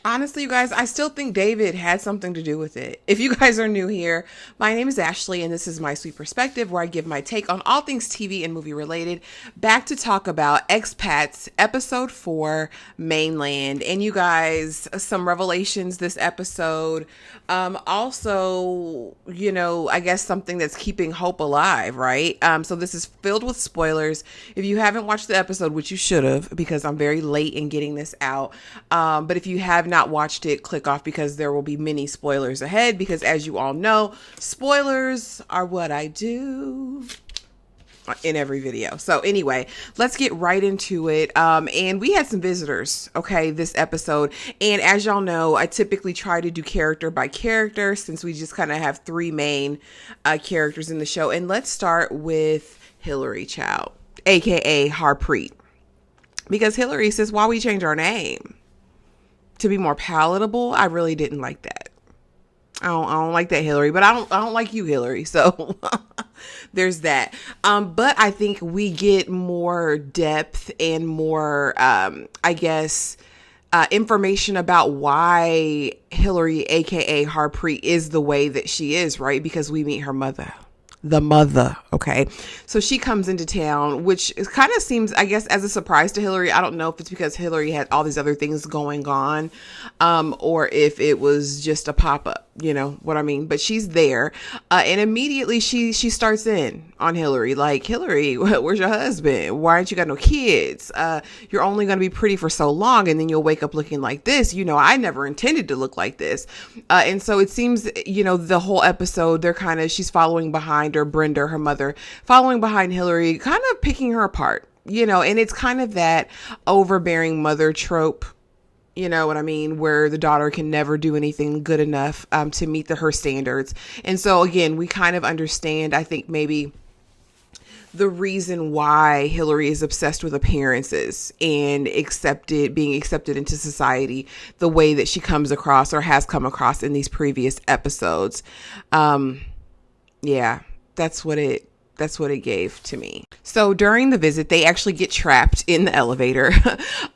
Honestly, you guys, I still think David had something to do with it. If you guys are new here, my name is Ashley, and this is My Sweet Perspective, where I give my take on all things TV and movie related. Back to talk about Expats, episode 4, Mainland. And you guys, some revelations this episode. Also, I guess something that's keeping hope alive, right? So this is filled with spoilers. If you haven't watched the episode, which you should have, because I'm very late in getting this out. But if you have not watched it, click off because there will be many spoilers ahead. Because as you all know, spoilers are what I do in every video. So anyway, let's get right into it. And we had some visitors, okay, this episode. And as y'all know, I typically try to do character by character since we just kind of have 3 main characters in the show. And let's start with Hillary Chow, aka Harpreet. Because Hillary says, why we change our name? To be more palatable. I really didn't like that. I don't like that, Hillary, but I don't like you, Hillary. So there's that. But I think we get more depth and more, information about why Hillary, aka Harpreet, is the way that she is, right? Because we meet her mother. The mother. Okay. So she comes into town, which kind of seems, I guess, as a surprise to Hillary. I don't know if it's because Hillary had all these other things going on, or if it was just a pop-up, you know what I mean? But she's there. And immediately she starts in on Hillary. Like, Hillary, where's your husband? Why aren't you got no kids? You're only going to be pretty for so long. And then you'll wake up looking like this. I never intended to look like this. And so it seems, the whole episode, she's following behind, or Brenda, her mother, following behind Hillary, kind of picking her apart, and it's kind of that overbearing mother trope, you know what I mean, where the daughter can never do anything good enough to meet her standards. And so again, we kind of understand, I think, maybe the reason why Hillary is obsessed with appearances and being accepted into society the way that she comes across or has come across in these previous episodes. Yeah. That's what it gave to me. So during the visit, they actually get trapped in the elevator.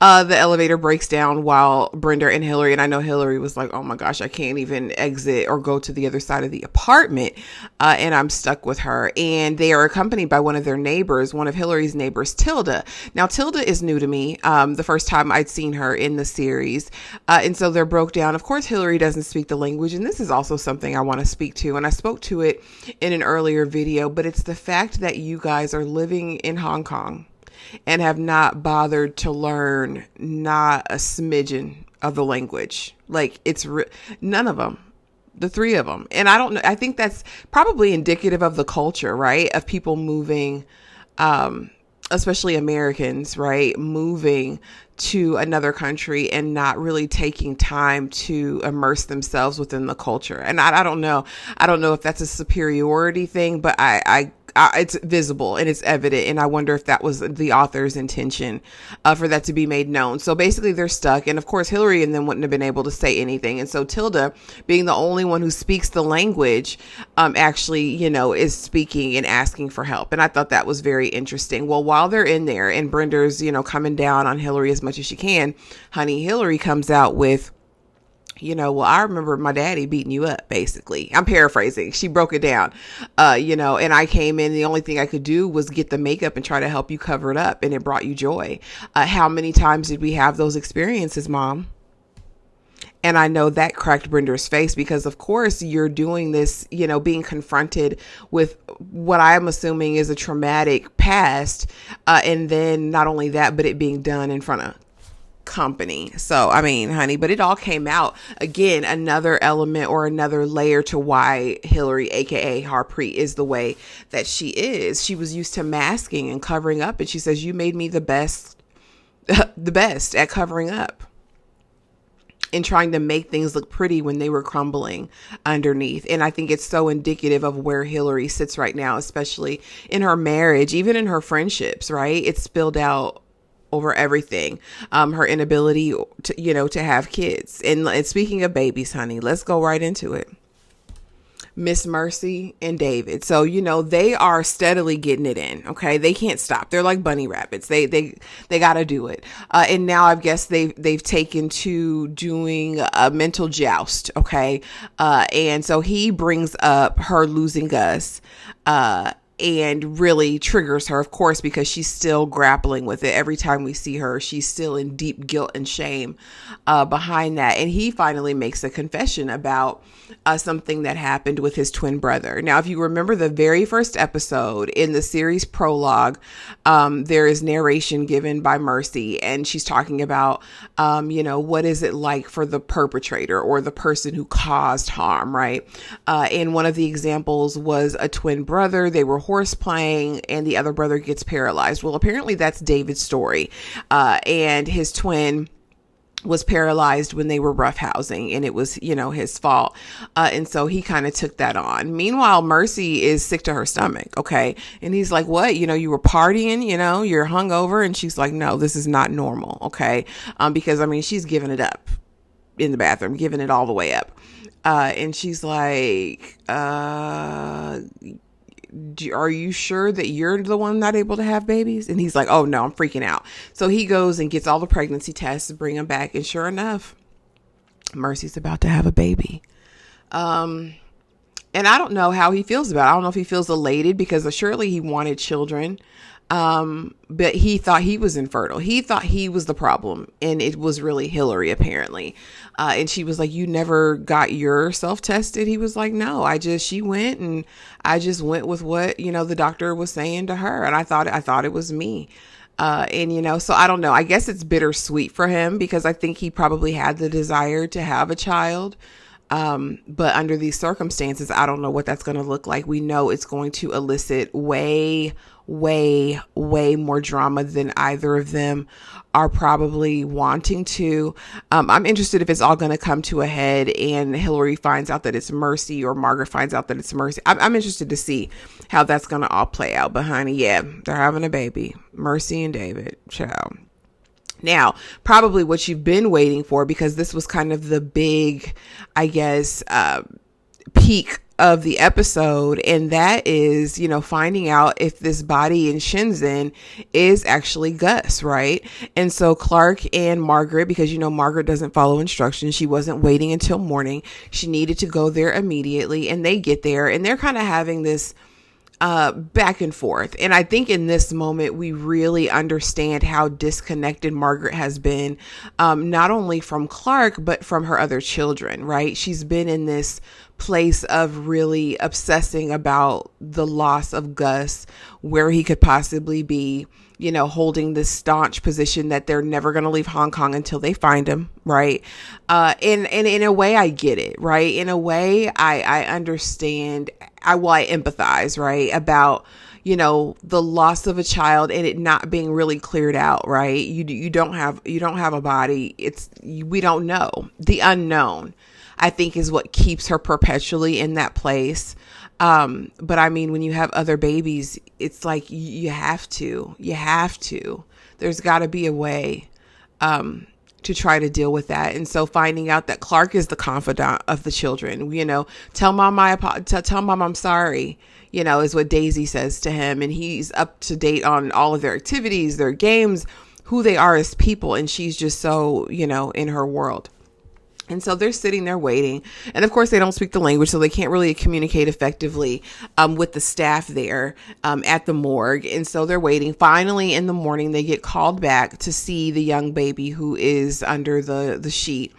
The elevator breaks down while Brenda and Hillary, and I know Hillary was like, oh my gosh, I can't even exit or go to the other side of the apartment. And I'm stuck with her. And they are accompanied by one of their neighbors, one of Hillary's neighbors, Tilda. Now, Tilda is new to me. The first time I'd seen her in the series. And so they're broke down. Of course, Hillary doesn't speak the language. And this is also something I want to speak to. And I spoke to it in an earlier video, but it's the fact that you guys are living in Hong Kong and have not bothered to learn not a smidgen of the language. Like, it's none of them, the 3 of them. And I don't know. I think that's probably indicative of the culture, right? Of people moving, especially Americans, right? Moving to another country and not really taking time to immerse themselves within the culture. And I don't know. I don't know if that's a superiority thing, but I it's visible and it's evident. And I wonder if that was the author's intention for that to be made known. So basically they're stuck. And of course, Hillary and them wouldn't have been able to say anything. And so Tilda, being the only one who speaks the language, actually, is speaking and asking for help. And I thought that was very interesting. Well, while they're in there and Brenda's, coming down on Hillary as much as she can, honey, Hillary comes out with, well, I remember my daddy beating you up, basically. I'm paraphrasing. She broke it down, and I came in. The only thing I could do was get the makeup and try to help you cover it up. And it brought you joy. How many times did we have those experiences, Mom? And I know that cracked Brenda's face because, of course, you're doing this, being confronted with what I'm assuming is a traumatic past. And then not only that, but it being done in front of company. So, I mean, honey, but it all came out. Again, another element or another layer to why Hillary, aka Harpreet, is the way that she is. She was used to masking and covering up. And she says, you made me the best at covering up and trying to make things look pretty when they were crumbling underneath. And I think it's so indicative of where Hillary sits right now, especially in her marriage, even in her friendships, right? It's spilled out over everything. Her inability to have kids. And speaking of babies, honey, let's go right into it. Miss Mercy and David. So, they are steadily getting it in. Okay. They can't stop. They're like bunny rabbits. They got to do it. And now I guess they've taken to doing a mental joust. Okay. And so he brings up her losing Gus, and really triggers her, of course, because she's still grappling with it. Every time we see her, she's still in deep guilt and shame behind that. And he finally makes a confession about something that happened with his twin brother. Now, if you remember the very first episode in the series prologue, there is narration given by Mercy, and she's talking about, what is it like for the perpetrator or the person who caused harm, right? And one of the examples was a twin brother. They were horse playing and the other brother gets paralyzed. Well, apparently that's David's story. And his twin was paralyzed when they were roughhousing, and it was, his fault. And so he kind of took that on. Meanwhile, Mercy is sick to her stomach. Okay. And he's like, what, you were partying, you're hungover. And she's like, no, this is not normal. Okay. Because she's giving it up in the bathroom, giving it all the way up. And she's like, are you sure that you're the one not able to have babies? And he's like, oh no, I'm freaking out. So he goes and gets all the pregnancy tests to bring him back. And sure enough, Mercy's about to have a baby. And I don't know how he feels about it. I don't know if he feels elated because surely he wanted children. But he thought he was infertile. He thought he was the problem, and it was really Hillary, apparently. And she was like, you never got yourself tested? He was like, no, she went, and I just went with what, the doctor was saying to her. And I thought it was me. And, so I don't know, I guess it's bittersweet for him because I think he probably had the desire to have a child. But under these circumstances, I don't know what that's going to look like. We know it's going to elicit way more drama than either of them are probably wanting to. I'm interested if it's all going to come to a head and Hillary finds out that it's Mercy or Margaret finds out that it's Mercy. I'm interested to see how that's going to all play out. But honey, yeah, they're having a baby, Mercy and David, child. Now, probably what you've been waiting for, because this was kind of the big, I guess, peak of the episode, and that is, finding out if this body in Shenzhen is actually Gus, right? And so Clark and Margaret, because Margaret doesn't follow instructions, she wasn't waiting until morning, she needed to go there immediately, and they get there, and they're kind of having this back and forth. And I think in this moment, we really understand how disconnected Margaret has been, not only from Clark, but from her other children, right? She's been in this place of really obsessing about the loss of Gus, where he could possibly be, holding this staunch position that they're never going to leave Hong Kong until they find him. Right. And in a way, I get it. Right. In a way, I understand. I empathize, right, about, the loss of a child and it not being really cleared out. Right. You don't have a body. We don't know. The unknown, I think, is what keeps her perpetually in that place. But when you have other babies, it's like you have to, there's got to be a way, to try to deal with that. And so finding out that Clark is the confidant of the children, tell mom I'm sorry, is what Daisy says to him. And he's up to date on all of their activities, their games, who they are as people. And she's just so, in her world. And so they're sitting there waiting. And of course, they don't speak the language, so they can't really communicate effectively with the staff there at the morgue. And so they're waiting. Finally, in the morning, they get called back to see the young baby who is under the sheet.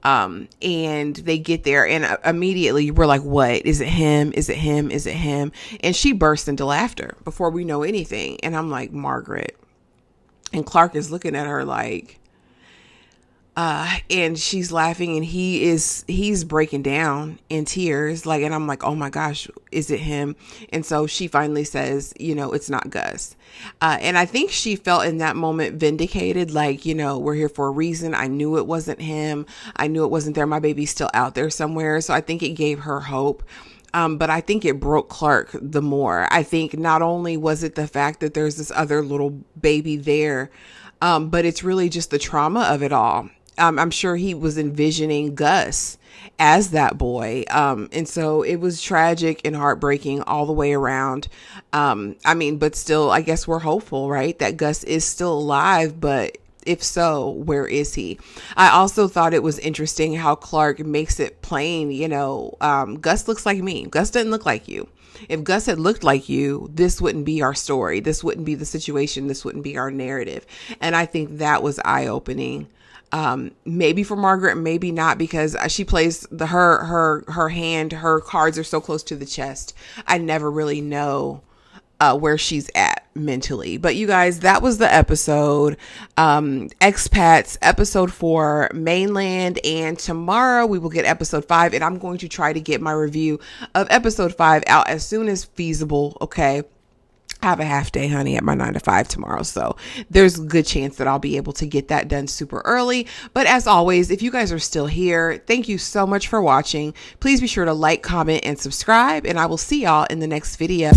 And they get there and immediately we're like, what? Is it him? Is it him? Is it him? And she bursts into laughter before we know anything. And I'm like, Margaret. And Clark is looking at her like, and she's laughing and he's breaking down in tears. Like, and I'm like, oh my gosh, is it him? And so she finally says, it's not Gus. And I think she felt in that moment vindicated. Like, we're here for a reason. I knew it wasn't him. I knew it wasn't there. My baby's still out there somewhere. So I think it gave her hope. But I think it broke Clark the more. I think not only was it the fact that there's this other little baby there, but it's really just the trauma of it all. I'm sure he was envisioning Gus as that boy. And so it was tragic and heartbreaking all the way around. I mean, but still, I guess we're hopeful, right? That Gus is still alive, but if so, where is he? I also thought it was interesting how Clark makes it plain, Gus looks like me. Gus doesn't look like you. If Gus had looked like you, this wouldn't be our story. This wouldn't be the situation. This wouldn't be our narrative. And I think that was eye-opening. Maybe for Margaret, maybe not, because she plays her hand, her cards are so close to the chest. I never really know where she's at mentally. But you guys, that was the episode. Expats, episode 4, mainland, and tomorrow we will get episode 5, and I'm going to try to get my review of episode 5 out as soon as feasible. Okay. I have a half day, honey, at my 9 to 5 tomorrow. So there's a good chance that I'll be able to get that done super early. But as always, if you guys are still here, thank you so much for watching. Please be sure to like, comment, and subscribe, and I will see y'all in the next video.